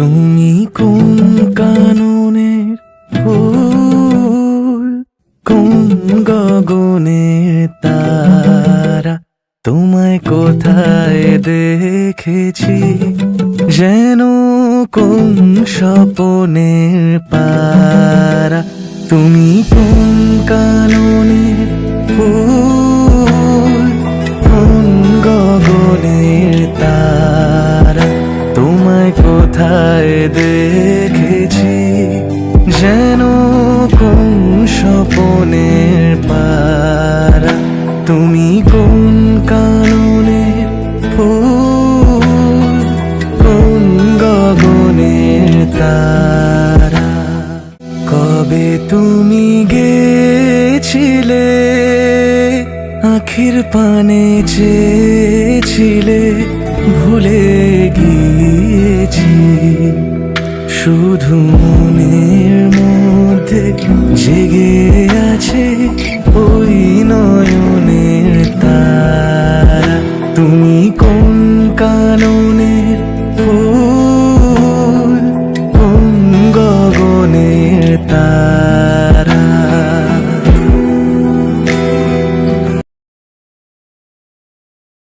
তুমি কোন কাননের ফুল, কোন গগনের তারা, তোমায় কোথায় দেখেছি যেন কোন স্বপনের পারা। তুমি কোন কাননের ফুল, কোন গগনের তারা, তোমায় কোথায় দেখেছি যেন কোন স্বপনের পারা। তুমি কোন কাননের ফুল, কোন গগনের তারা। কবে তুমি গেছিলে আখির পানে চেয়েছিলে, ভুলে গিয়েছি শুধু মনের মধ্যে জেগে আছে ওই নয়নের তারা। তুমি কোন কাননের